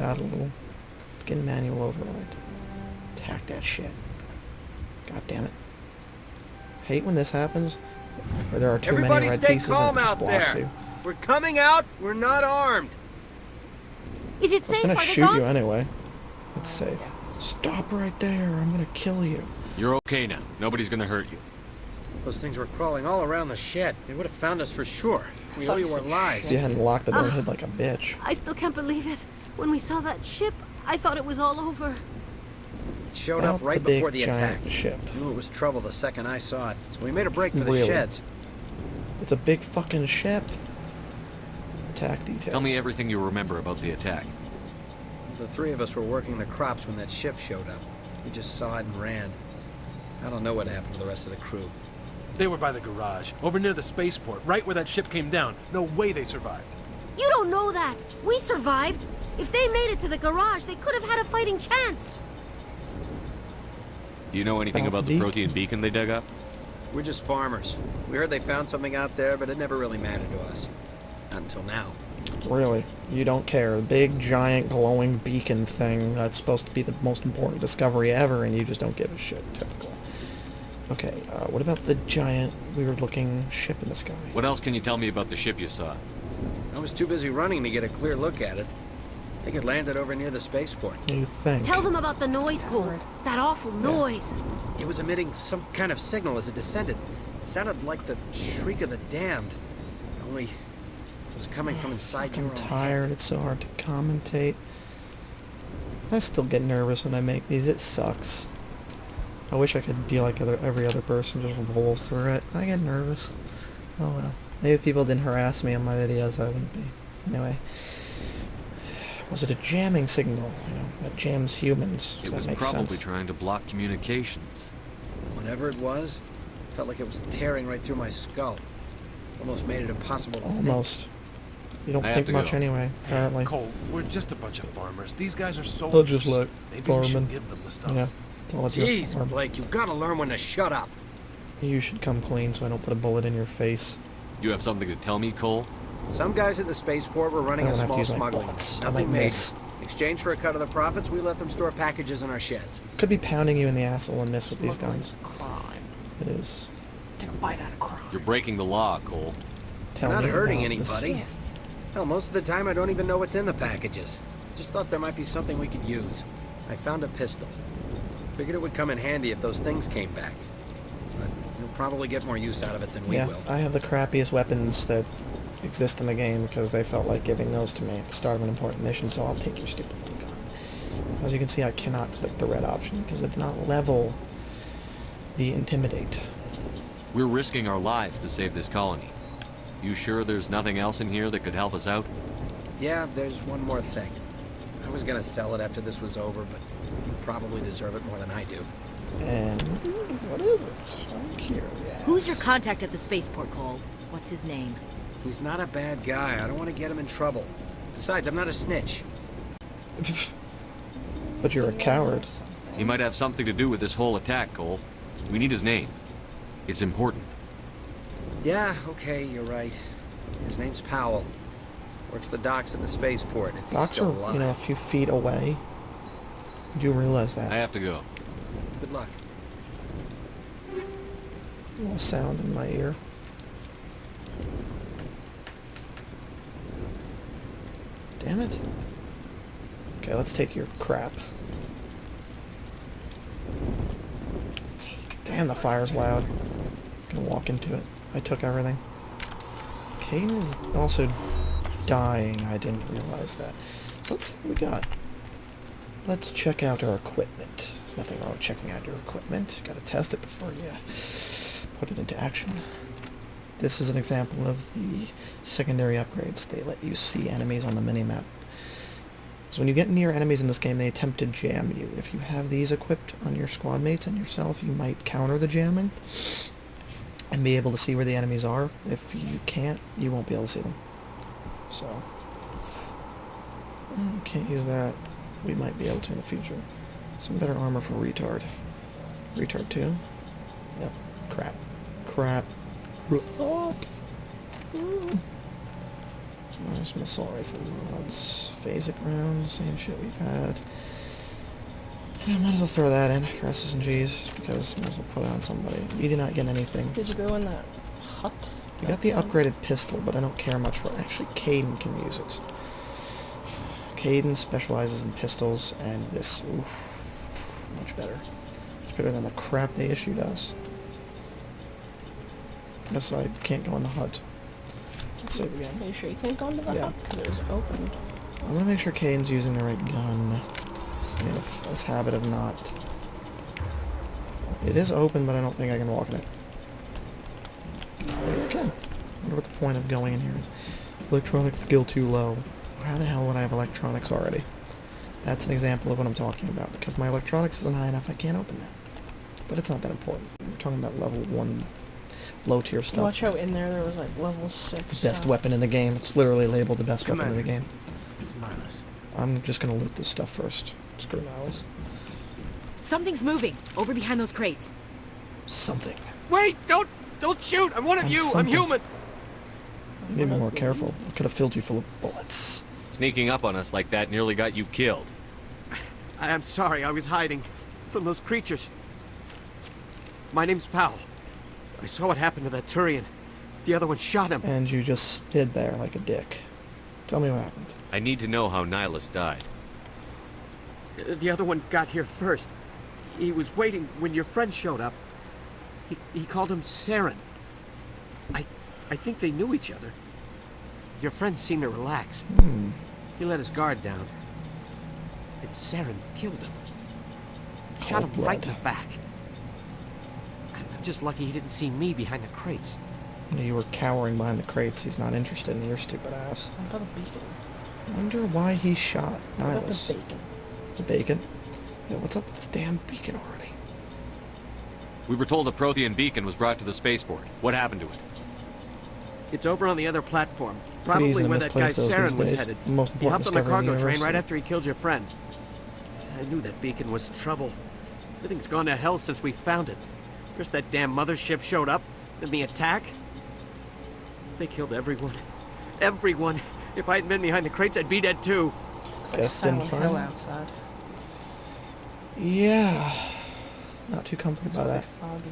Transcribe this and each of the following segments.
out a little. Begin manual override. Attack that shit. God damn it. Hate when this happens, where there are too many red pieces and it just blocks you. We're coming out. We're not armed. Is it safe? I'm gonna Are they shoot gone? you anyway. It's safe. Stop right there. I'm gonna kill you. You're okay now. Nobody's gonna hurt you. Those things were crawling all around the shed. They would have found us for sure. We owe you our lives. So you hadn't locked the door and hid like a bitch. I still can't believe it. When we saw that ship, I thought it was all over. It showed up right before the attack. Ship. Knew it was trouble the second I saw it. So we made a break for the Really? sheds. It's a big fucking ship. Attack details. Tell me everything you remember about the attack. The three of us were working the crops when that ship showed up. We just saw it and ran. I don't know what happened to the rest of the crew. They were by the garage, over near the spaceport, right where that ship came down. No way they survived. You don't know that. We survived. If they made it to the garage, they could have had a fighting chance. Do you know anything about the Protean beacon they dug up? We're just farmers. We heard they found something out there, but it never really mattered to us. Not until now. Really? You don't care. The big, giant, glowing beacon thing that's supposed to be the most important discovery ever, and you just don't give a shit. Typical. Okay, what about the giant, weird-looking ship in the sky? What else can you tell me about the ship you saw? I was too busy running to get a clear look at it. I think it landed over near the spaceport. You think? Tell them about the noise, Cole. That awful noise. It was emitting some kind of signal as it descended. It sounded like the shriek of the damned. Only it was coming from inside your own I'm tired. It's so hard to commentate. I still get nervous when I make these. It sucks. I wish I could be like every other person, just roll through it. I get nervous. Oh well. Maybe if people didn't harass me on my videos, I wouldn't be. Anyway. Was it a jamming signal? You know, that jams humans. It was probably trying to block communications. Whatever it was, felt like it was tearing right through my skull. Almost made it impossible to think. Almost. You don't think much anyway, apparently. Cole, we're just a bunch of farmers. These guys are soldiers. They'll just look Maybe farming. we should give them the stuff. Yeah. Jeez, Blake, you gotta learn when to shut up. You should come clean so I don't put a bullet in your face. You have something to tell me, Cole? Some guys at the spaceport were running a small smuggling. Nothing major. In exchange for a cut of the profits, we let them store packages in our sheds. Could be pounding you in the asshole and miss with these guns. Crime. It is. Take a bite out of crime. You're breaking the law, Cole. Tell Not me hurting about anybody. this. Hell, most of the time I don't even know what's in the packages. Just thought there might be something we could use. I found a pistol. Figured it would come in handy if those things came back. But you'll probably get more use out of it than we will. I have the crappiest weapons that exist in the game because they felt like giving those to me at the start of an important mission, so I'll take your stupid little gun. As you can see, I cannot click the red option because it did not level the intimidate. We're risking our lives to save this colony. You sure there's nothing else in here that could help us out? Yeah, there's one more thing. I was gonna sell it after this was over, but you probably deserve it more than I do. And what is it? I'm curious. Who's your contact at the spaceport, Cole? What's his name? He's not a bad guy. I don't want to get him in trouble. Besides, I'm not a snitch. But you're a coward. He might have something to do with this whole attack, Cole. We need his name. It's important. Yeah, okay, you're right. His name's Powell. Works the docks at the spaceport if he's Docks still are, alive. a few feet away. Do you realize that? I have to go. Good luck. A little sound in my ear. Damn it. Okay, let's take your crap. Damn, the fire's loud. Gonna walk into it. I took everything. Caden is also dying. I didn't realize that. So let's see what we got. Let's check out our equipment. There's nothing wrong with checking out your equipment. Gotta test it before you put it into action. This is an example of the secondary upgrades. They let you see enemies on the minimap. So when you get near enemies in this game, they attempt to jam you. If you have these equipped on your squad mates and yourself, you might counter the jamming and be able to see where the enemies are. If you can't, you won't be able to see them. So, can't use that. We might be able to in the future. Some better armor for retard. Retard 2? Yep. Crap. Crap. Nice assault rifle mods. Phasic rounds, same shit we've had. Yeah, might as well throw that in for S's and G's, just because might as well put it on somebody. We did not get anything. Did you go in that hut? We got the upgraded pistol, but I don't care much for it. Actually, Caden can use it. Caden specializes in pistols, and this, oof, much better. Much better than the crap they issued us. Guess I can't go in the hut. Let's save again. Are you sure you can't go into the Yeah. hut? Because it was opened. I'm gonna make sure Caden's using the right gun. Stay in this habit of not. It is open, but I don't think I can walk in it. Maybe I can. I wonder what the point of going in here is. Electronic skill too low. How the hell would I have electronics already? That's an example of what I'm talking about. Because my electronics isn't high enough, I can't open that. But it's not that important. We're talking about level 1, low tier stuff. Watch how in there was like level 6. Best weapon in the game. It's literally labeled the best weapon in the Commander. game. It's Nihilus. I'm just gonna loot this stuff first. Screw Nihilus. Something's moving over behind those crates. Something. Wait! Don't shoot! I'm one of I'm you! I'm something. human! You need to be more careful. I could have filled you full of bullets. Sneaking up on us like that nearly got you killed. I'm sorry, I was hiding from those creatures. My name's Powell. I saw what happened to that Turian. The other one shot him. And you just stood there like a dick. Tell me what happened. I need to know how Nihilus died. The other one got here first. He was waiting when your friend showed up. He called him Saren. I think they knew each other. Your friend seemed to relax. He let his guard down. And Saren killed him. Shot him Cold right in blood. the back. I'm just lucky he didn't see me behind the crates. You were cowering behind the crates. He's not interested in your stupid ass. What about the beacon? I wonder why he shot What about Nihilus. the bacon? The bacon? Yeah, what's up with this damn beacon already? We were told a Prothean beacon was brought to the spaceport. What happened to it? It's over on the other platform. Pretty easy Probably to where that guy misplace those Saren these was days. headed. The most He hopped on the important cargo discovery in the train right universe. after he killed your friend. I knew that beacon was trouble. Everything's gone to hell since we found it. First that damn mothership showed up, then the attack. They killed everyone. Everyone. If I hadn't been behind the crates, I'd be dead too. It's like Guess didn't Silent Hill find- outside. Yeah. Not too comforted by that. Foggy.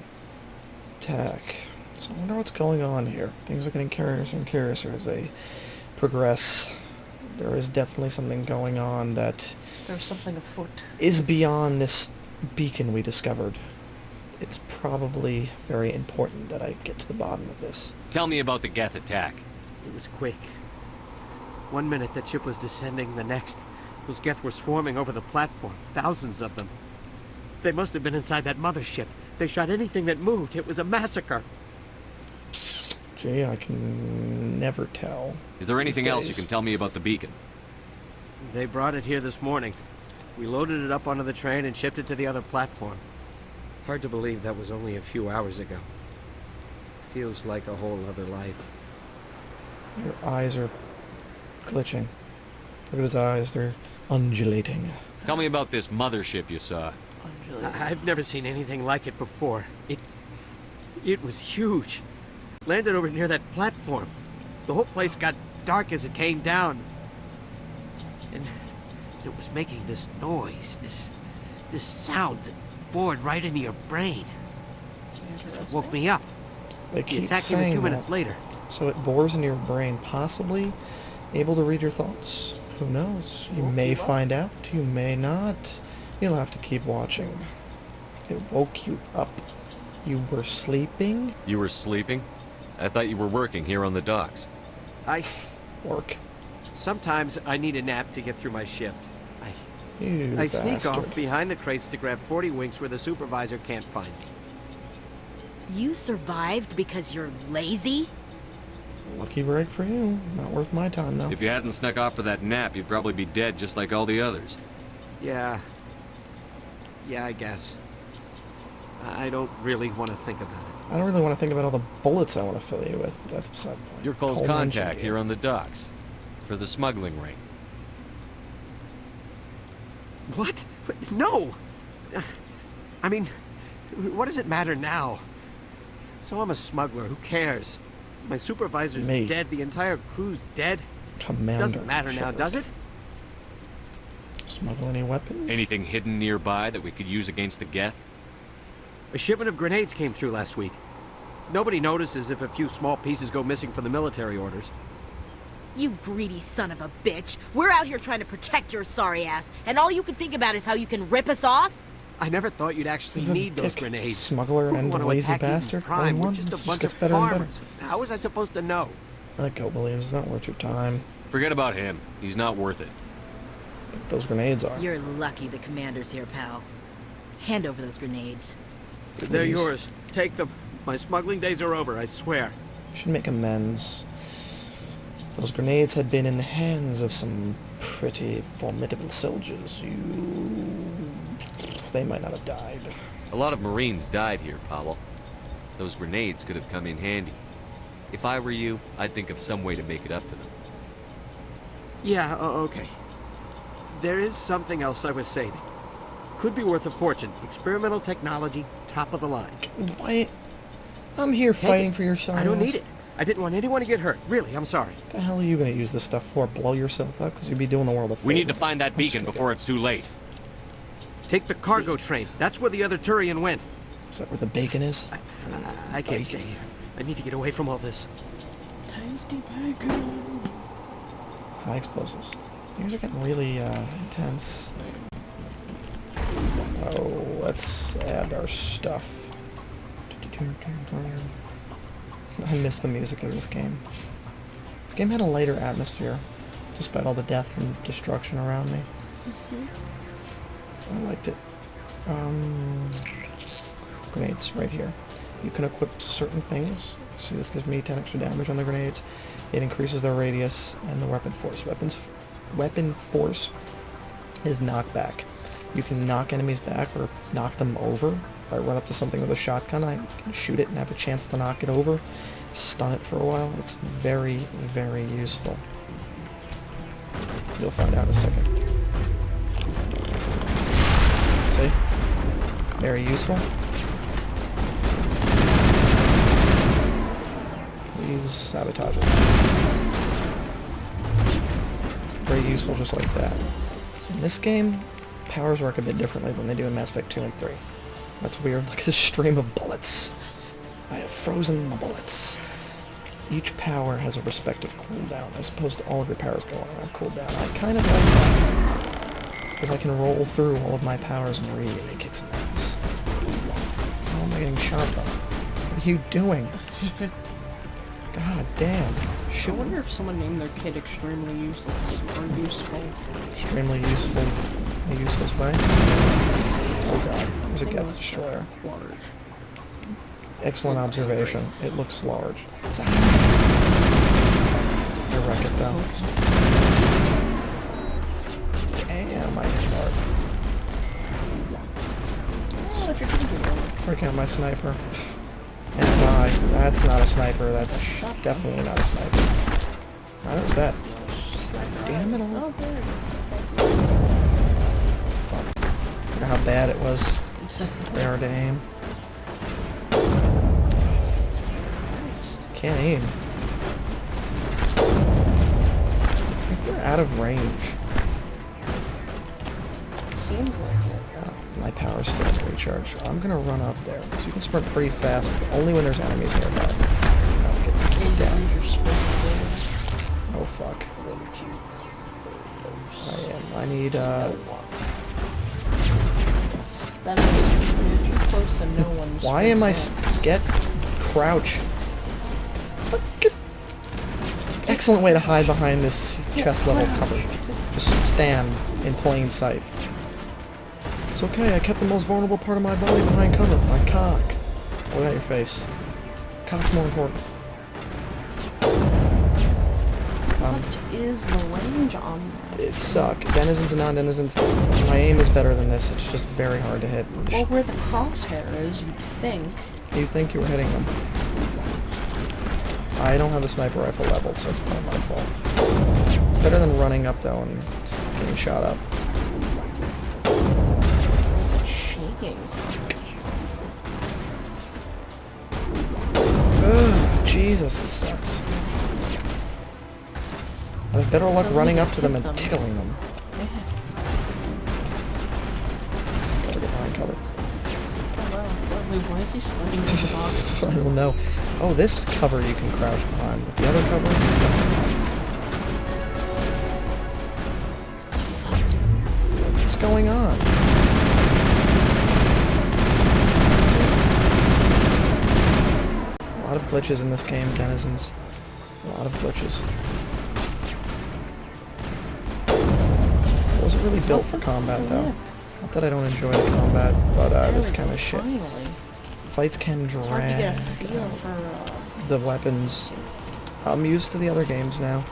Attack. So I wonder what's going on here. Things are getting curiouser and curiouser as they progress. There is definitely something going on that There's something afoot. is beyond this beacon we discovered. It's probably very important that I get to the bottom of this. Tell me about the Geth attack. It was quick. 1 minute that ship was descending, the next, those Geth were swarming over the platform. Thousands of them. They must have been inside that mothership. They shot anything that moved. It was a massacre. Gee, I can never tell. Is there anything these else you days. can tell me about the beacon? They brought it here this morning. We loaded it up onto the train and shipped it to the other platform. Hard to believe that was only a few hours ago. Feels like a whole other life. Your eyes are glitching. Look at his eyes, they're undulating. Tell me about this mothership you saw. I've never seen anything like it before. It was huge. Landed over near that platform. The whole place got dark as it came down. And it was making this noise, this sound that bored right into your brain. That's what woke me up. They The keep attack came a saying few that. minutes later. So it bores into your brain, possibly able to read your thoughts. Who knows? You may find out, you may not. You'll have to keep watching. It woke you up. You were sleeping? You were sleeping? I thought you were working here on the docks. Work. Sometimes I need a nap to get through my shift. You I sneak bastard. off behind the crates to grab 40 winks where the supervisor can't find me. You survived because you're lazy? Lucky break for you. Not worth my time, though. If you hadn't snuck off for that nap, you'd probably be dead just like all the others. Yeah, I guess. I don't really want to think about it. I don't really want to think about all the bullets I want to fill you with, but that's beside the point. You're Cole's Cole mentioned contact you. here on the docks. For the smuggling ring. What? No! I mean, what does it matter now? So I'm a smuggler, who cares? My supervisor's Me. dead, the entire crew's dead. Commander. Doesn't matter now, Shepard. does it? Smuggle any weapons? Anything hidden nearby that we could use against the Geth? A shipment of grenades came through last week. Nobody notices if a few small pieces go missing from the military orders. You greedy son of a bitch. We're out here trying to protect your sorry ass, and all you can think about is how you can rip us off? I never thought you'd actually This is a need those dick grenades. smuggler Who would and want to lazy attack Eden bastard. Prime. One. We're just This a bunch gets of better and better. farmers. How was I supposed to know? Let go, Williams. It's not worth your time. Forget about him. He's not worth it. But those grenades are. You're lucky the commander's here, pal. Hand over those grenades. They're Please. yours. Take them. My smuggling days are over, I swear. Should make amends. If those grenades had been in the hands of some pretty formidable soldiers, they might not have died. A lot of Marines died here, Powell. Those grenades could have come in handy. If I were you, I'd think of some way to make it up to them. Yeah, okay. There is something else I was saving. Could be worth a fortune. Experimental technology, top of the line. Why? I'm here Take fighting it. for your science. I don't need it. I didn't want anyone to get hurt. Really, I'm sorry. What the hell are you going to use this stuff for? Blow yourself up? Because you'd be doing the world a favor. We need to find that I'm beacon just before it's too late. Take the cargo train. That's where the other Turian went. Is that where the bacon is? I can't stay here. I need to get away from all this. Tasty bacon. High explosives. Things are getting really intense. Oh, let's add our stuff. I miss the music in this game. This game had a lighter atmosphere, despite all the death and destruction around me. I liked it. Grenades, right here. You can equip certain things. See, this gives me 10 extra damage on the grenades. It increases their radius and the weapon force. Weapon force is knockback. You can knock enemies back or knock them over. If I run up to something with a shotgun, I can shoot it and have a chance to knock it over, stun it for a while. It's very, very useful. You'll find out in a second. See? Very useful. Please sabotage it. It's very useful just like that. In this game, powers work a bit differently than they do in Mass Effect 2 and 3. That's weird. Look at this stream of bullets. I have frozen the bullets. Each power has a respective cooldown, as opposed to all of your powers going on cooldown. I kind of like that, because I can roll through all of my powers and really kick some ass. How am I getting shot from? What are you doing? God damn. I Shoot. wonder if someone named their kid extremely useless or useful. Extremely useful in a useless way. Oh god, there's a Geth Destroyer. Large. Excellent observation. It looks large. I wreck it though. Damn, I hit hard. Oh, what you're doing. Break out my sniper. And die. That's not a sniper. That's definitely not a sniper. What was that? Damn it all. Oh, there. Fuck. Look at how bad it was. They are to aim. Can't aim. I think they're out of range. Seems like it. My power's still in recharge. I'm gonna run up there. So you can sprint pretty fast, but only when there's enemies nearby. Now get down. Use your sprint Oh fuck. I am. I need That means you're too close to no one's. why am I get crouch? Fucking excellent way to hide behind this chest level cover. Just stand in plain sight. It's okay, I kept the most vulnerable part of my body behind cover. My cock. What about your face? Cock's more important. What is the range on that? It suck. Denizens and non-denizens. My aim is better than this. It's just very hard to hit. Well, where the crosshair is, you'd think. You think you were hitting them. I don't have the sniper rifle leveled, so it's part of my fault. It's better than running up, though, and getting shot up. Shaking so much. Ugh, Jesus, this sucks. How Better luck Doesn't running even up to them hit and them. tickling them. Yeah. Gotta get behind cover. Oh, wow. Wait, why is he sliding down the box? I don't know. Oh, this cover you can crouch behind, but the other cover, definitely not. What's going on? A lot of glitches in this game, denizens. A lot of glitches. It wasn't really built for combat, though. Not that I don't enjoy the combat, but this kind of shit. Finally. Fights can It's hard to get a drag feel out. for, The weapons. I'm used to the other games now,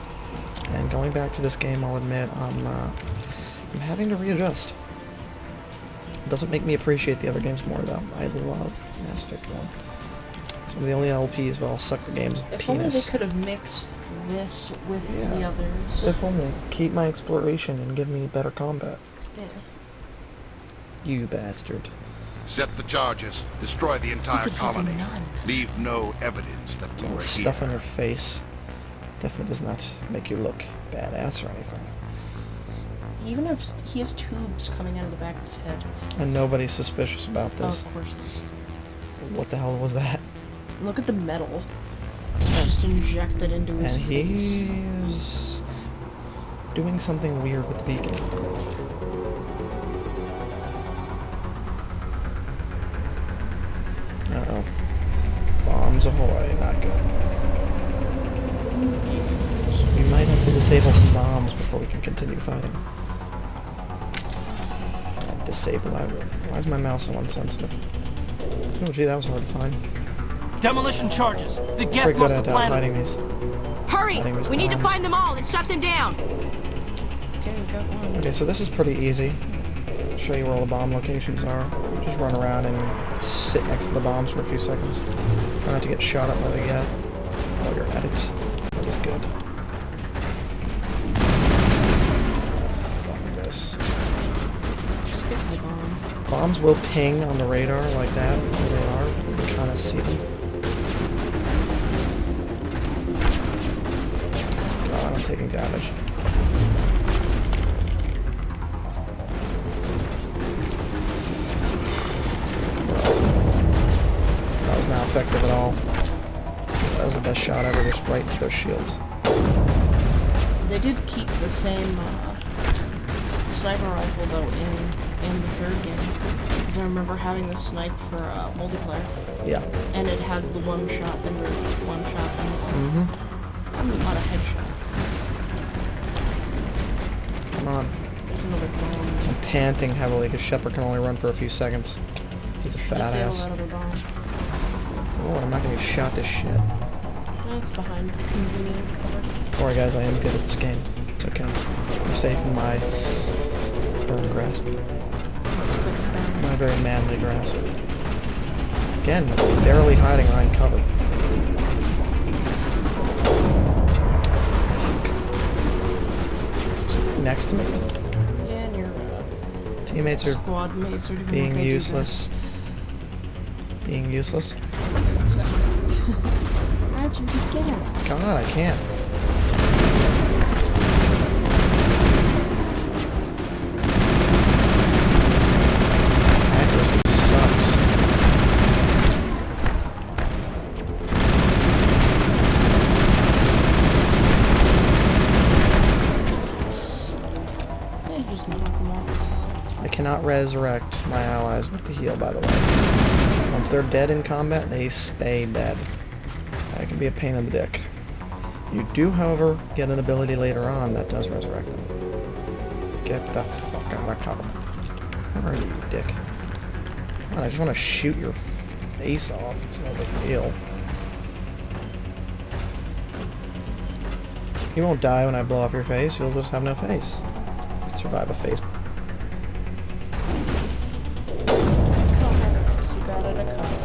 and going back to this game, I'll admit I'm having to readjust. It doesn't make me appreciate the other games more, though. I love Mass Effect 1. It's one of the only LPs where I'll suck the game's if only they penis. could have mixed this with Yeah. the others. If only. Keep my exploration and give me better combat. Yeah. You bastard. Set the charges. Destroy the entire could use a colony. nun. Leave no evidence that we All were that stuff on here. your face definitely does not make you look badass or anything. Even if he has tubes coming out of the back of his head. And nobody's suspicious about Oh, this. of course. What the hell was that? Look at the metal. Just injected into his And face. he's doing something weird with the beacon. Uh-oh. Bombs ahoy, not good. So we might have to disable some bombs before we can continue fighting. Disable, why is my mouse so insensitive? Oh gee, that was hard to find. Demolition charges. The Pretty Geth good must at have planted. hiding these. Hurry! Hiding these We need to bombs. find them all and shut them down. Okay, we got one. Okay, so this is pretty easy. I'll show you where all the bomb locations are. You just run around and sit next to the bombs for a few seconds. Try not to get shot at by the Geth while you're at it. That is good. Fuck this. Just get to the bombs. Bombs will ping on the radar like that, where they are. You can kind of see them. God, I'm taking damage. That was not effective at all. That was the best shot ever, just right into their shields. They did keep the same sniper rifle though in the third game. Because I remember having the snipe for multiplayer. Yeah. And it has the one shot and the one shot and a lot of headshots. Come on. There's another bomb. I'm panting heavily because Shepard can only run for a few seconds. He's a fat Disable ass. that other bomb. Oh, I'm not gonna get shot to shit. That's behind convenient cover. Don't worry guys, I am good at this game. It's okay. You're safe in my firm grasp. That's good friend. My very manly grasp. Again, barely hiding behind cover. Fuck. Next to me. Yeah, and your Teammates are squad mates are doing being what they do useless. best. Being useless. How'd you guess? God, I can't. Accuracy sucks. Yeah, you just knock them off. I cannot resurrect my allies with the heal, by the way. Once they're dead in combat, they stay dead. That can be a pain in the dick. You do, however, get an ability later on that does resurrect them. Get the fuck out of cover. Where are you, dick? God, I just want to shoot your face off. It's no big deal. You won't die when I blow off your face. You'll just have no face. You can survive a face. So you got it a couple.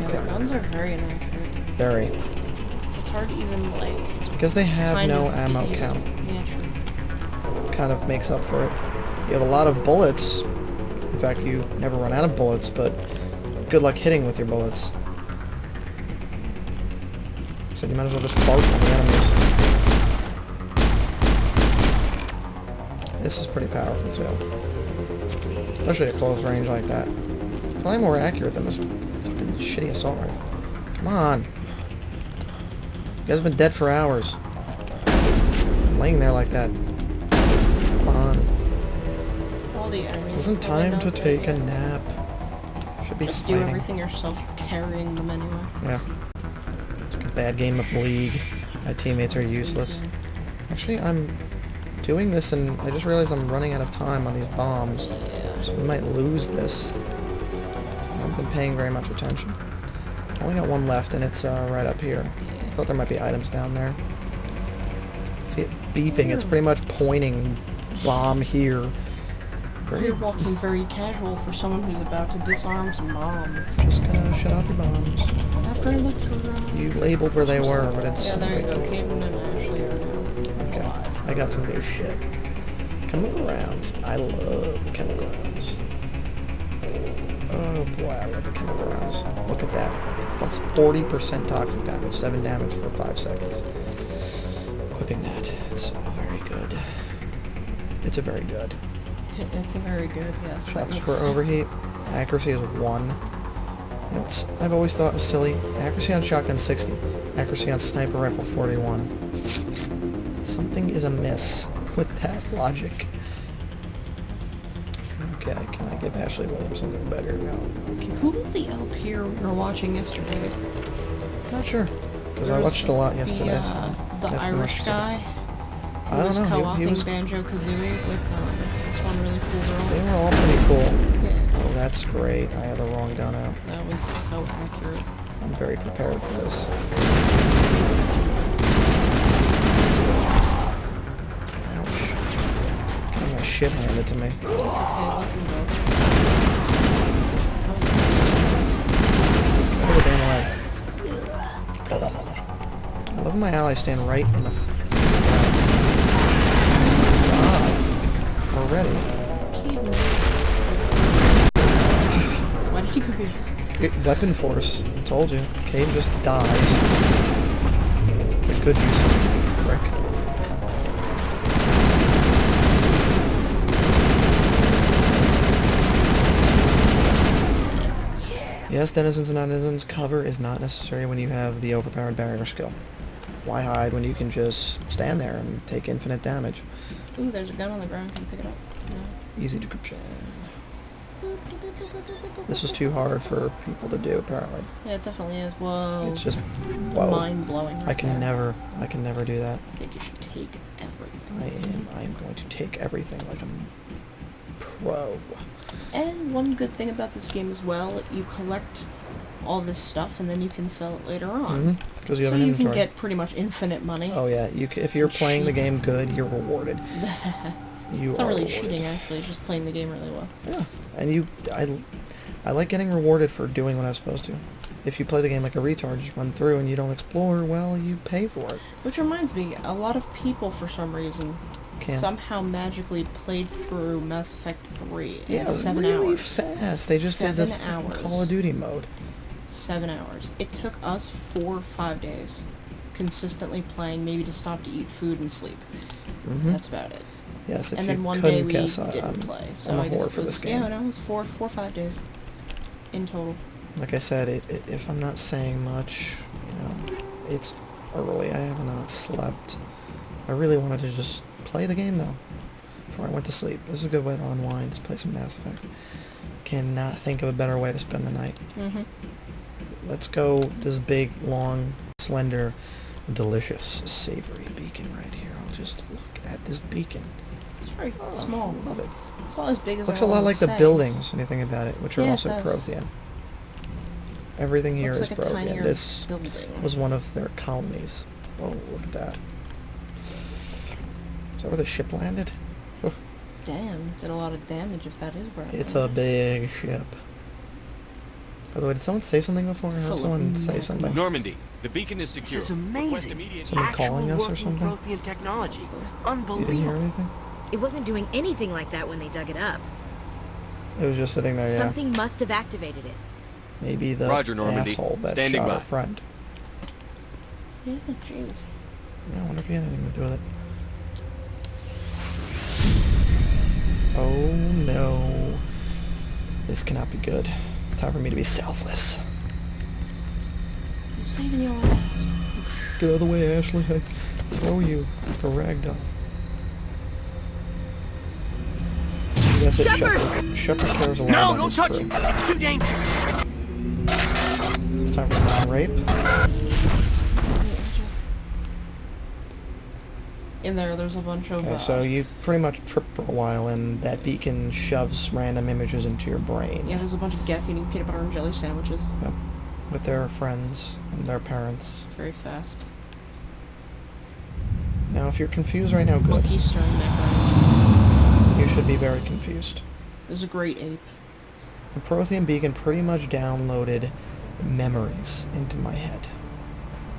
Yeah, Okay. the guns are very inaccurate. Very. It's hard to even like. It's because they have kind no of ammo use- count. Yeah, true. Kind of makes up for it. You have a lot of bullets. In fact, you never run out of bullets, but good luck hitting with your bullets. said, you might as well just fart on the enemies. This is pretty powerful too. Especially at close range like that. Probably more accurate than this fucking shitty assault rifle. Come on. You guys have been dead for hours. Laying there like that. Come on. All the enemies. This isn't time to take a nap. Should be Just fighting. do everything yourself. You're carrying them anyway. Yeah. It's like a bad game of League. My teammates are useless. Actually, I'm doing this and I just realized I'm running out of time on these bombs. So we might lose this. I haven't been paying very much attention. I only got one left and it's right up here. I thought there might be items down there. See it beeping. It's pretty much pointing bomb here. You're walking very casual for someone who's about to disarm some bombs. Just gonna shut off your bombs. After I look for... You labeled where they were, but it's... Yeah, there you go. Caden and Ashley are now. Okay, I got some new shit. Chemical rounds. I love the chemical rounds. Oh boy, I love the chemical rounds. Look at that. Plus 40% toxic damage, 7 damage for 5 seconds. Equipping that. It's very good. It's a very good. It's a very good, yes. Shots for overheat. Accuracy is 1. You know, I've always thought was silly. Accuracy on shotgun 60. Accuracy on sniper rifle 41. Something is amiss with that logic. Okay, can I give Ashley Williams something better? No, I can't. Who was the LP we were watching yesterday? Not sure, because I watched a lot yesterday. The Irish guy. I don't know. Co-oping He was. Banjo-Kazooie with this one really cool girl. They were all pretty cool. Yeah. Oh, that's great. I had the wrong gun out. That was so accurate. I'm very prepared for this. Ouch. Getting my shit handed to me. It's okay, let them go. Get the damn way. I love when my allies stand right in the already. Why did he go here? Weapon force. Told you. Cave just dies. The good useless prick. Yes, denizens and non-denizens, cover is not necessary when you have the overpowered barrier skill. Why hide when you can just stand there and take infinite damage? Ooh, there's a gun on the ground. Can you pick it up? No. Easy decryption. This was too hard for people to do, apparently. Yeah, it definitely is. Whoa. It's just, whoa. Mind-blowing right I can there. never do that. I think you should take everything. I am going to take everything like I'm pro. And one good thing about this game as well, you collect all this stuff and then you can sell it later on. Because you have So an you inventory. can get pretty much infinite money. Oh yeah, if you're playing the game good, you're rewarded. It's not really cheating, actually. It's just playing the game really well. Yeah, and I like getting rewarded for doing what I was supposed to. If you play the game like a retard, just run through and you don't explore, well, you pay for it. Which reminds me, a lot of people, for some reason, somehow magically played through Mass Effect 3 in 7 really hours. fast. They just did the 7 hours. Call of Duty mode. 7 hours. It took us 4 or 5 days, consistently playing, maybe to stop to eat food and sleep. That's about it. Yes, if And you then one couldn't day we guess, didn't play. So I'm a I guess whore it for was, this game. Yeah, no, it was 4 or 5 days in total. Like I said, if I'm not saying much, you know, it's early. I have not slept. I really wanted to just play the game, though, before I went to sleep. This is a good way to unwind, just play some Mass Effect. Cannot think of a better way to spend the night. Let's go this big, long, slender, delicious, savory beacon right here. I'll just look at this beacon. It's very small. Love it. It's not as big as Looks I a lot wanted like to the say. buildings when you think about it, which are Yeah, it also does. Prothean. Everything here Looks is like a Prothean. tinier This building. was one of their colonies. Oh, look at that. Is that where the ship landed? Oof. Damn, did a lot of damage if that is right. It's a big ship. By the way, did someone say something before? I Full heard of someone say magma. something. Normandy, the beacon is secure. This is Request amazing. immediate Someone calling us or working something? Prothean technology. You didn't hear Unbelievable. anything? It wasn't doing anything like that when they dug it up. It was just sitting there, yeah. Something must have activated it. Maybe the Roger, Normandy. asshole that Standing shot by. our friend. Yeah, jeez. I wonder if he had anything to do with it. Oh no. This cannot be good. It's time for me to be selfless. I'm saving your ass. Get out of the way, Ashley. I throw you for ragdoll. That's it, Shepard! Shepard cares a lot No, about don't his touch crew. him! It's too dangerous! It's time for non-rape. In there's a bunch of. Okay, so you pretty much trip for a while, and that beacon shoves random images into your brain. Yeah, there's a bunch of Geth eating peanut butter and jelly sandwiches. Yep. With their friends and their parents. Very fast. Now, if you're confused right now, good. Monkey stirring neck. You should be very confused. There's a great ape. The Prothean beacon pretty much downloaded memories into my head.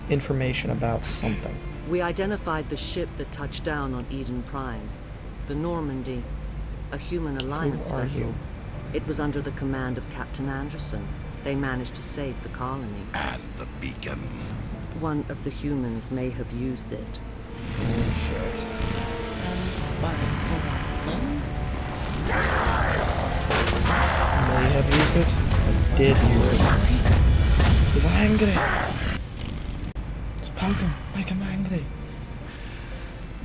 Information about something. We identified the ship that touched down on Eden Prime. The Normandy. A human alliance Who are vessel. you? It was under the command of Captain Anderson. They managed to save the colony. And the beacon. One of the humans may have used it. Oh, shit. May have used it. I did use it. He's angry. Let's poke him. Make him angry.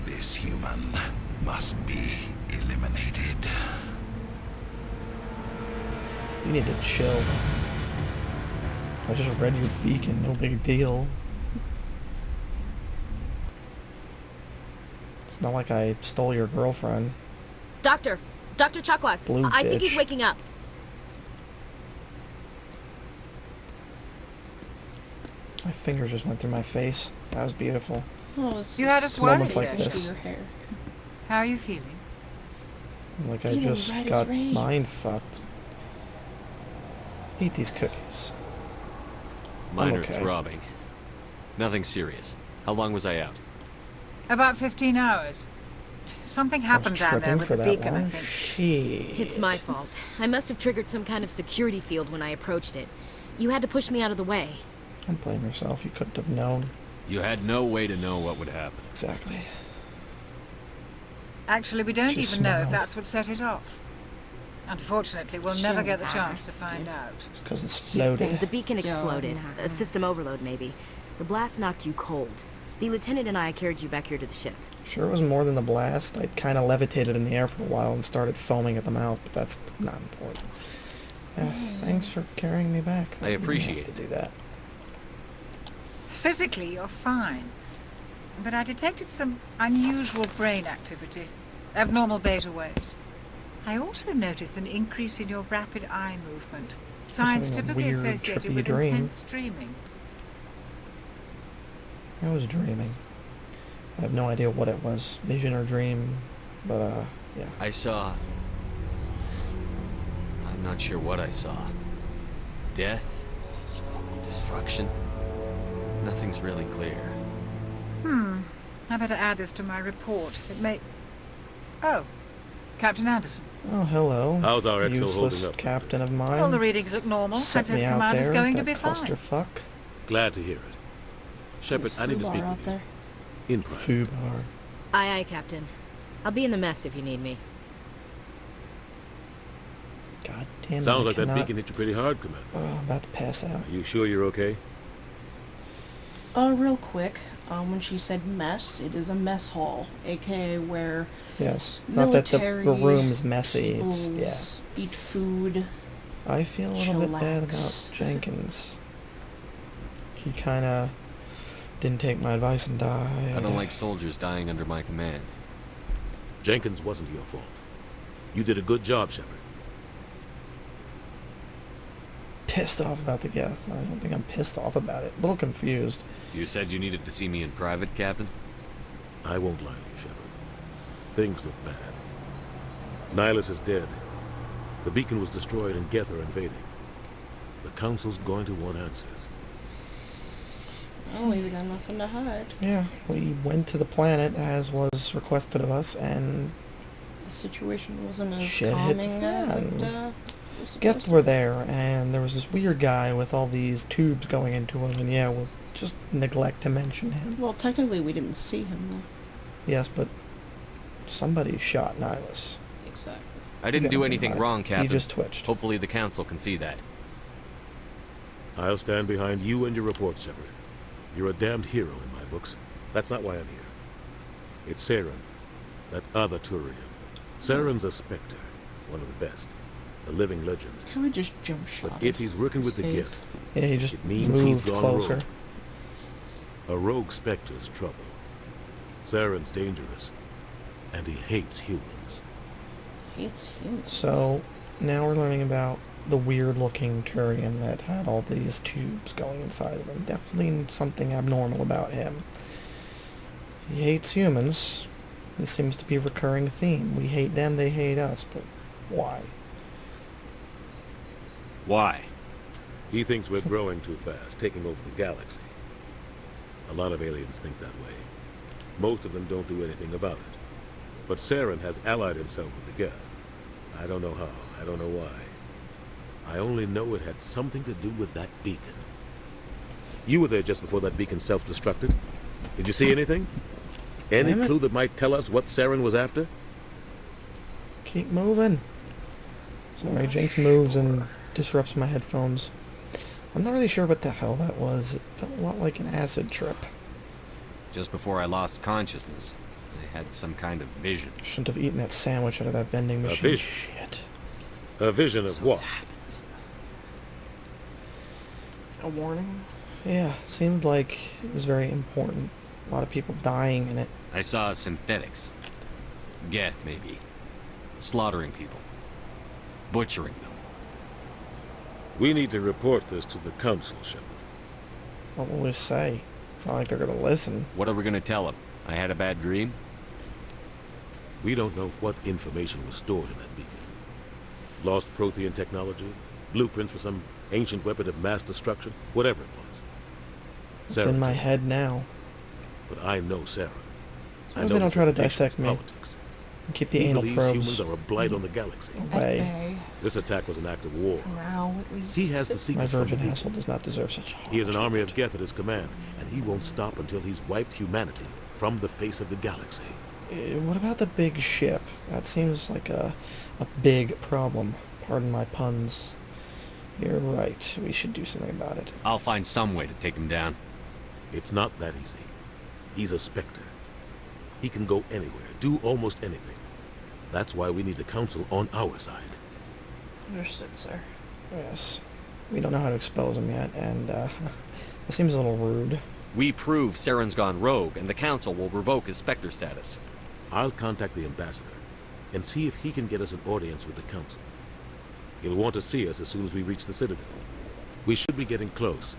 This human must be eliminated. You need to chill. I just read your beacon. No big deal. It's not like I stole your girlfriend. Doctor Chakwas, Blue I think bitch. he's waking up. My fingers just went through my face. That was beautiful. Oh, it's You had us It's worried. moments like just this. your hair. How are you feeling? Like I Feeling just right as got rain. mind fucked. Eat these cookies. Minor I'm okay. throbbing. Nothing serious. How long was I out? About 15 hours. Something happened down there tripping with for the that beacon, I long? think. Shit. It's my fault. I must have triggered some kind of security field when I approached it. You had to push me out of the way. Don't blame yourself. You couldn't have known. You had no way to know what would happen. Exactly. Actually, we don't She even know if smiled. that's what set it off. Unfortunately, we'll never get the chance to find out. It's because it's floated. The beacon exploded. A system overload, maybe. The blast knocked you cold. The lieutenant and I carried you back here to the ship. Sure it was more than the blast. I kind of levitated in the air for a while and started foaming at the mouth, but that's not important. Thanks for carrying me back. I appreciate You have it. to do that. Physically, you're fine. But I detected some unusual brain activity. Abnormal beta waves. I also noticed an increase in your rapid eye movement. Signs having a typically weird, associated trippy with dream. intense dreaming. I was dreaming. I have no idea what it was, vision or dream, but yeah. I saw... I'm not sure what I saw. Death? Destruction? Nothing's really clear. I better add this to my report. It may... Oh, Captain Anderson. Oh, hello. How's our XO useless holding up? captain of mine. All the readings look normal. I Set take me out command is there, going to that be fine. clusterfuck. Glad to hear it. Shepard, I need to speak out with you. there. In private. Fubar. Aye, Captain. I'll be in the mess if you need me. God damn it. Sounds I like that cannot- beacon hit you pretty hard, Commander. Oh, I'm about to pass out. Are you sure you're okay? Real quick, when she said mess, it is a mess hall, aka where Yes. It's not that the military room's messy. It's, yeah. peoples eat food. I feel a little bit bad about Chillax. Jenkins. He kind of didn't take my advice and died. I don't like soldiers dying under my command. Jenkins wasn't your fault. You did a good job, Shepard. Pissed off about the Geth. I don't think I'm pissed off about it. A little confused. You said you needed to see me in private, Captain? I won't lie to you, Shepard. Things look bad. Nihilus is dead. The beacon was destroyed and Geth are invading. The Council's going to want answers. Oh, we got nothing to hide. Yeah, we went to the planet as was requested of us, and The situation wasn't as Shit hit the calming as it fan. was supposed Geth to were be. there, and there was this weird guy with all these tubes going into him, and yeah, we'll just neglect to mention him. Well, technically we didn't see him, though. Yes, but somebody shot Nihilus. Exactly. I didn't do anything Right. wrong, Captain. He just twitched. Hopefully the Council can see that. I'll stand behind you and your report, Shepard. You're a damned hero in my books. That's not why I'm here. It's Saren, that other Turian. Saren's a Spectre, one of the best, a living legend. Can we just jump shot? But if he's working with the His Geth, Yeah, he just it means he's moved gone closer. rogue. A rogue Spectre's trouble. Saren's dangerous, and he hates humans. Hates humans. So, now we're learning about the weird-looking Turian that had all these tubes going inside of him. Definitely something abnormal about him. He hates humans. This seems to be a recurring theme. We hate them, they hate us, but why? Why? He thinks we're growing too fast, taking over the galaxy. A lot of aliens think that way. Most of them don't do anything about it. But Saren has allied himself with the Geth. I don't know how, I don't know why. I only know it had something to do with that beacon. You were there just before that beacon self-destructed. Did you see anything? Any Damn it. clue that might tell us what Saren was after? Keep moving. Sorry, Jiinx moves and disrupts my headphones. I'm not really sure what the hell that was. It felt a lot like an acid trip. Just before I lost consciousness, I had some kind of vision. Shouldn't have eaten that sandwich out of that vending machine. vision? Shit. A vision of what? A warning? Yeah, seemed like it was very important. A lot of people dying in it. I saw synthetics. Geth, maybe. Slaughtering people. Butchering them. We need to report this to the Council, Shepard. What will we say? It's not like they're gonna listen. What are we gonna tell them? I had a bad dream? We don't know what information was stored in that beacon. Lost Prothean technology, blueprints for some ancient weapon of mass destruction, whatever it was. It's in my head now. But I know Saren. As long as they don't try to dissect me. Politics. And keep the He anal believes probes humans are a blight on the galaxy. away. This attack was an act of war. Now, at least. He has the My secrets from the virgin beacon. asshole does not deserve such a He has an army of Geth at his command, and he won't stop until he's wiped humanity from the face of the galaxy. What about the big ship? That seems like a big problem. Pardon my puns. You're right. We should do something about it. I'll find some way to take him down. It's not that easy. He's a Spectre. He can go anywhere, do almost anything. That's why we need the Council on our side. Understood, sir. Yes. We don't know how to expose him yet, and it seems a little rude. We prove Saren's gone rogue, and the Council will revoke his Spectre status. I'll contact the ambassador and see if he can get us an audience with the Council. He'll want to see us as soon as we reach the Citadel. We should be getting close.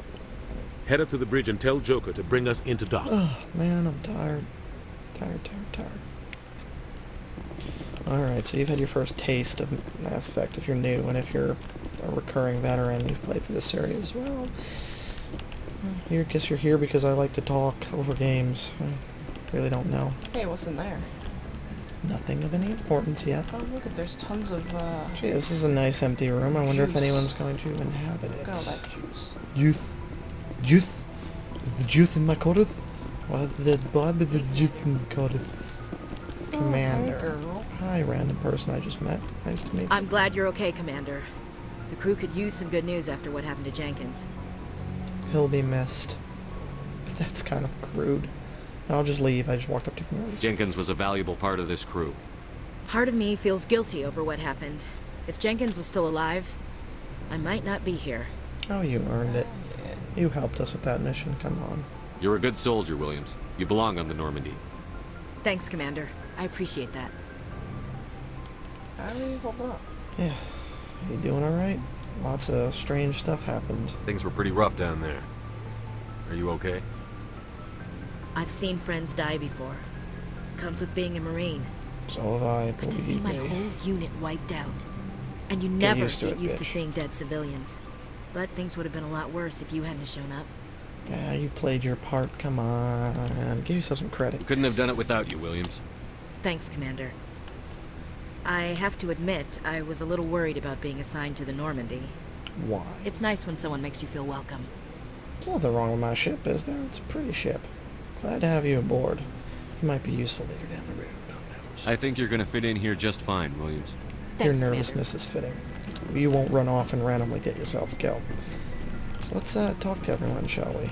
Head up to the bridge and tell Joker to bring us into dock. Oh, man, I'm tired. Tired. Alright, so you've had your first taste of Mass Effect if you're new, and if you're a recurring veteran, you've played through this area as well. I guess you're here because I like to talk over games. I really don't know. Hey, what's in there? Nothing of any importance yet. Oh, look at there's tons of, Gee, this is a nice empty room. I wonder if Juice. anyone's going to inhabit look it. at all that juice. Youth. Is the juice in my Cardiff? What the blood is the juice in the Cardiff? Commander. Hey, girl. Hi, random person I just met. Nice to meet you. I'm glad you're okay, Commander. The crew could use some good news after what happened to Jenkins. He'll be missed. But that's kind of crude. I'll just leave. I just walked up to him. Jenkins was a valuable part of this crew. Part of me feels guilty over what happened. If Jenkins was still alive, I might not be here. Oh, you earned it. You helped us with that mission. Come on. You're a good soldier, Williams. You belong on the Normandy. Thanks, Commander. I appreciate that. How are you holding up? Yeah. You doing alright? Lots of strange stuff happened. Things were pretty rough down there. Are you okay? I've seen friends die before. Comes with being a Marine. So have I. But to see believe my me. whole unit wiped out. And you never used to get it, used to bitch. seeing dead civilians. But things would have been a lot worse if you hadn't shown up. Yeah, you played your part. Come on. Give yourself some credit. Couldn't have done it without you, Williams. Thanks, Commander. I have to admit, I was a little worried about being assigned to the Normandy. Why? It's nice when someone makes you feel welcome. There's nothing wrong with my ship, is there? It's a pretty ship. Glad to have you aboard. You might be useful later down the road. Who knows? I think you're gonna fit in here just fine, Williams. Your Thanks, nervousness is fitting. You won't run off and randomly get yourself killed. So let's talk to everyone, shall we?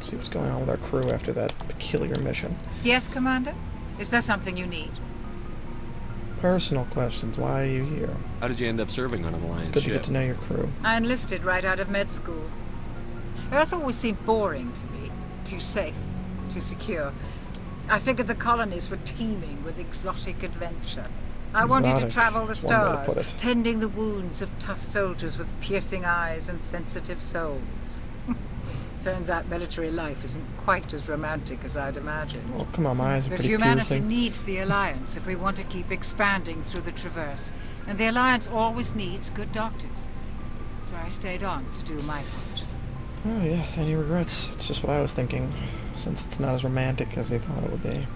See what's going on with our crew after that peculiar mission. Yes, Commander? Is there something you need? Personal questions. Why are you here? How did you end up serving on an Alliance Good to ship? get to know your crew. I enlisted right out of med school. Earth always seemed boring to me. Too safe, too secure. I figured the colonies were teeming with exotic adventure. I wanted to Exotic. travel the That's one way to stars, put it. tending the wounds of tough soldiers with piercing eyes and sensitive souls. Turns out military life isn't quite as romantic as I'd imagined. Oh, come on, my eyes are But pretty humanity piercing. needs the Alliance if we want to keep expanding through the Traverse. And the Alliance always needs good doctors. So I stayed on to do my part. Oh yeah, any regrets? It's just what I was thinking, since it's not as romantic as we thought it would be.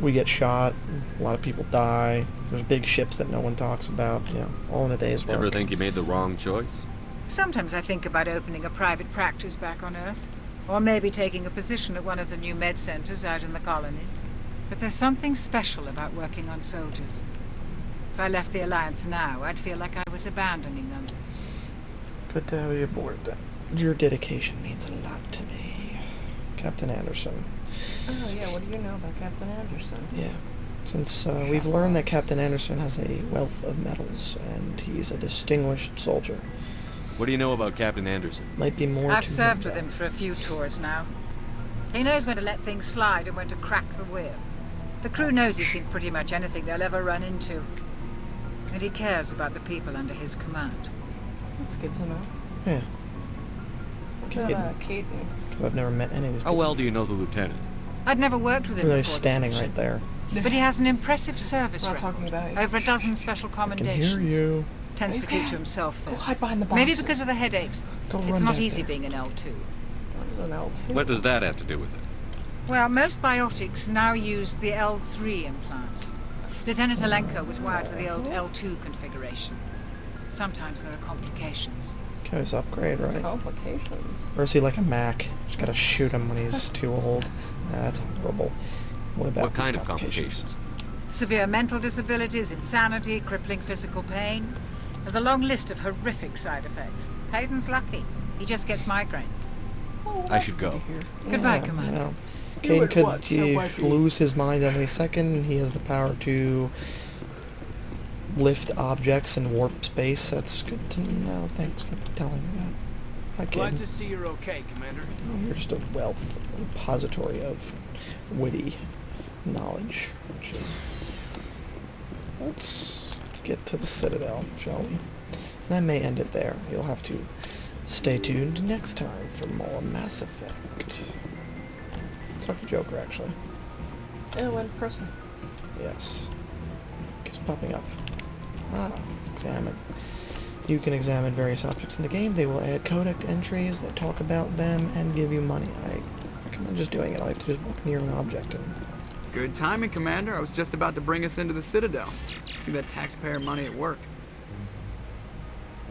We get shot, a lot of people die, there's big ships that no one talks about, all in a day's work. Ever think you made the wrong choice? Sometimes I think about opening a private practice back on Earth. Or maybe taking a position at one of the new med centers out in the colonies. But there's something special about working on soldiers. If I left the Alliance now, I'd feel like I was abandoning them. Good to have you aboard. Your dedication means a lot to me. Captain Anderson. Oh yeah, what do you know about Captain Anderson? Yeah. Since we've learned that Captain Anderson has a wealth of medals, and he's a distinguished soldier. What do you know about Captain Anderson? Might be more I've to served with than him for a few tours now. He knows when to let things slide and when to crack the whip. The crew knows he's seen pretty much anything they'll ever run into. And he cares about the people under his command. That's good to know. Yeah. What about Caden? Because I've never met any of these How people. well do you know the lieutenant? I'd never worked with him Really before standing this right mission, there. but he has an impressive service Not record. talking about you. Over a dozen special I can commendations. hear you. Tends to keep to himself, Go though. hide behind the boxes. Maybe because of the headaches. Go It's run not back easy there. being an L2. What is an L2? What does that have to do with it? Well, most biotics now use the L3 implants. Lieutenant Alenko was wired with the old L2 configuration. Sometimes there are complications. Okay, it's upgrade, right? Complications. Or is he like a Mac? Just gotta shoot him when he's too old. That's horrible. What about What these kind of complications? Severe mental disabilities, insanity, crippling physical pain. There's a long list of horrific side effects. Caden's lucky. He just gets migraines. Oh, I should go. Goodbye, Yeah, Commander. You Caden would could what, somebody? lose his mind any second. He has the power to lift objects in warp space. That's good to know. Thanks for telling me that. Hi, Glad Caden. to see you're okay, Commander. Oh, you're just a wealth, a repository of witty knowledge. Actually. Let's get to the Citadel, shall we? And I may end it there. You'll have to stay tuned next time for more Mass Effect. Let's talk to Joker, actually. Oh, in person. Yes. Keeps popping up. Ah, examine. You can examine various objects in the game. They will add codec entries that talk about them and give you money. I recommend just doing it. All you have to do is walk near an object and... Good timing, Commander. I was just about to bring us into the Citadel. See that taxpayer money at work.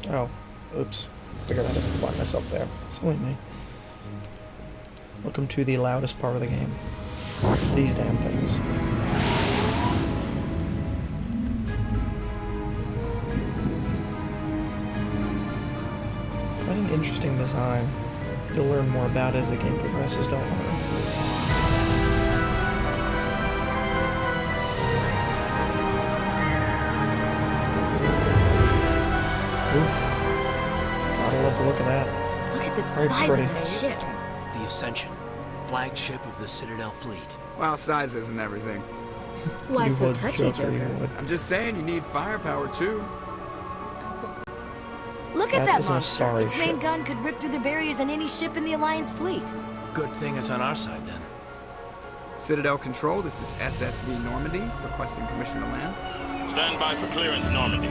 Oh, oops. Figured I'd have to find myself there. Silly me. Welcome to the loudest part of the game. These damn things. Quite an interesting design. You'll learn more about it as the game progresses, don't worry. Oof. Gotta love the look of that. Look at the Very size pretty. of that ship. The Ascension, flagship of the Citadel fleet. Well, size isn't everything. Why You so would, touchy, you Joker? would. I'm just saying, you need firepower, too. Look at That that isn't a monster. sorry Its main ship. gun could rip through the barriers in any ship in the Alliance fleet. Good thing it's on our side then. Citadel Control, this is SSV Normandy, requesting permission to land. Stand by for clearance, Normandy.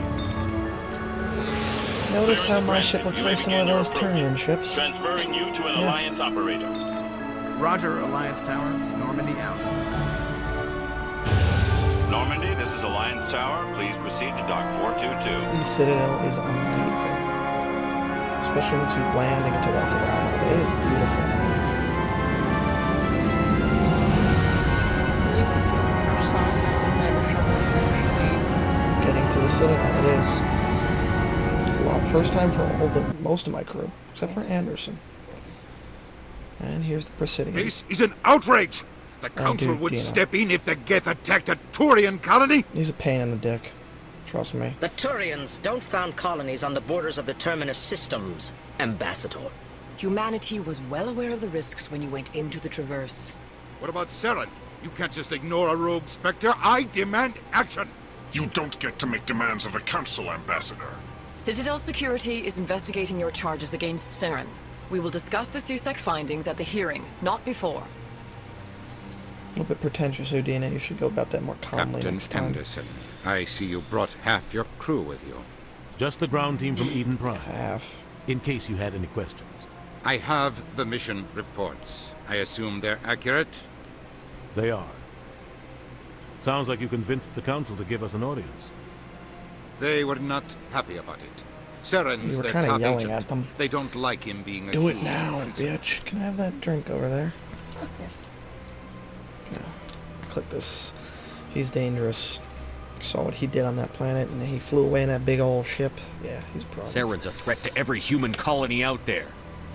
Notice how my ship looks very similar to those Turian ships. Transferring you to an Yeah. Alliance operator. Roger, Alliance Tower, Normandy out. Normandy, this is Alliance Tower. Please proceed to Dock 422. The Citadel is amazing. It's especially once you land and get to walk around. It is beautiful. I believe this is the first time Commander Shepard is actually Getting to the Citadel, it is. First time for most of my crew, except for Anderson. And here's the Presidium. This is an outrage! The Council would step in if the Geth attacked a Turian colony! He's a pain in the dick. Trust me. The Turians don't found colonies on the borders of the Terminus systems, Ambassador. Humanity was well aware of the risks when you went into the Traverse. What about Saren? You can't just ignore a rogue Spectre. I demand action! You don't get to make demands of the Council, Ambassador. Citadel Security is investigating your charges against Saren. We will discuss the CSEC findings at the hearing, not before. A little bit pretentious, Udina. You should go about that more calmly next time. Captain Anderson, I see you brought half your crew with you. Just the ground team from Eden Prime. Half. In case you had any questions. I have the mission reports. I assume they're accurate? They are. Sounds like you convinced the Council to give us an audience. They were not happy about it. Saren's You were their kind of top yelling agent. at them. They don't like him being Do it accused now, of treason. bitch. Can I have that drink over there? Yes. Yeah. Click this. He's dangerous. Saw what he did on that planet, and he flew away in that big old ship. Yeah, he's a problem. Saren's a threat to every human colony out there.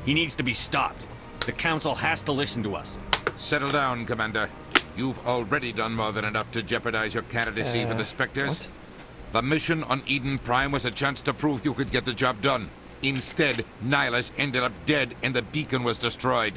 He needs to be stopped. The Council has to listen to us. Settle down, Commander. You've already done more than enough to jeopardize your candidacy for the Spectres. What? The mission on Eden Prime was a chance to prove you could get the job done. Instead, Nihilus ended up dead and the beacon was destroyed.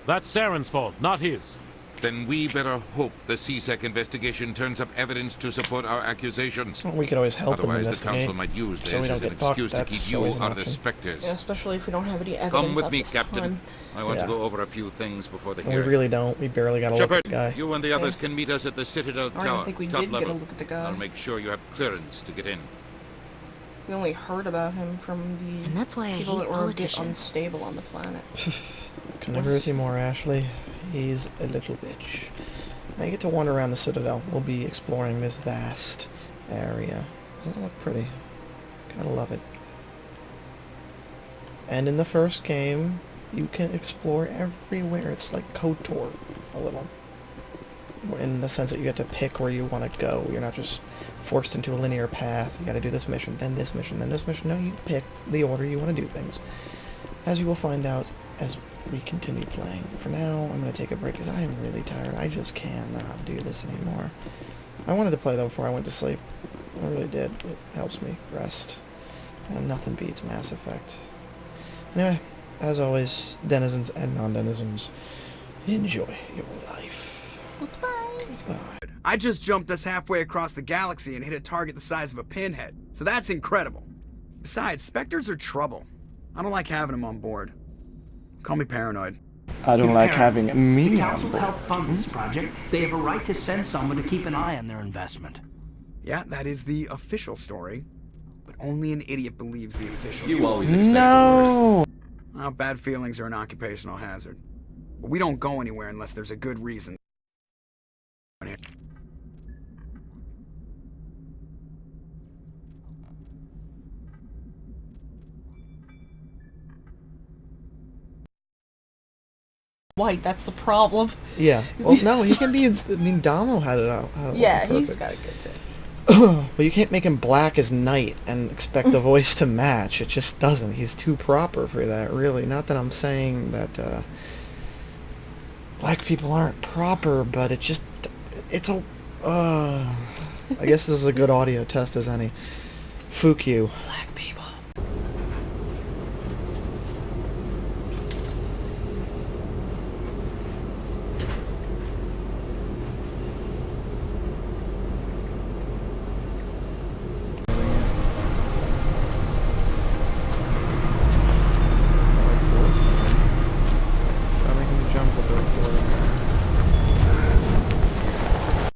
That's Saren's fault, not his. Then we better hope the CSEC investigation turns up evidence to support our accusations. Well, we could always help them Otherwise, the investigate. Council might use So this we don't as an get fucked. excuse to That's keep you always an out of the option. Spectres. Yeah, especially if we don't have any evidence. Come with at me, this Captain. time. I want Yeah. to go over a few things before the We hearing. really don't. We barely got a look Shepard, at the guy. you and the others can meet us at the Citadel I don't Tower, think we top did level. get a look at the guy. I'll make sure you have clearance to get in. We only heard about him from the And that's why I people hate that were a bit politicians. unstable on the planet. Couldn't agree with you more, Ashley. He's a little bitch. Now you get to wander around the Citadel. We'll be exploring this vast area. Doesn't it look pretty? Gotta love it. And in the first game, you can explore everywhere. It's like KOTOR, a little. In the sense that you get to pick where you want to go. You're not just forced into a linear path. You gotta do this mission, then this mission, then this mission. No, you pick the order you want to do things. As you will find out as we continue playing. For now, I'm going to take a break because I am really tired. I just cannot do this anymore. I wanted to play though before I went to sleep. I really did. It helps me rest. And nothing beats Mass Effect. Anyway, as always, denizens and non-denizens, enjoy your life. Goodbye. Goodbye. I just jumped us halfway across the galaxy and hit a target the size of a pinhead, so that's incredible. Besides, Spectres are trouble. I don't like having them on board. Call me paranoid. I don't like having me The on Council board. helped fund this project. They have a right to send someone to keep an eye on their investment. Yeah, that is the official story. But only an idiot believes the official You story. always expect No! Well, bad feelings are an occupational hazard. But we don't go anywhere unless there's a good reason. White, that's the problem. Yeah. Well, no, he can be. I mean, Damo had it out. Yeah, he's perfect. got a good tip. But you can't make him black as night and expect the voice to match. It just doesn't. He's too proper for that, really. Not that I'm saying that black people aren't proper, but it's a... I guess this is a good audio test as any. Fuck you. Black people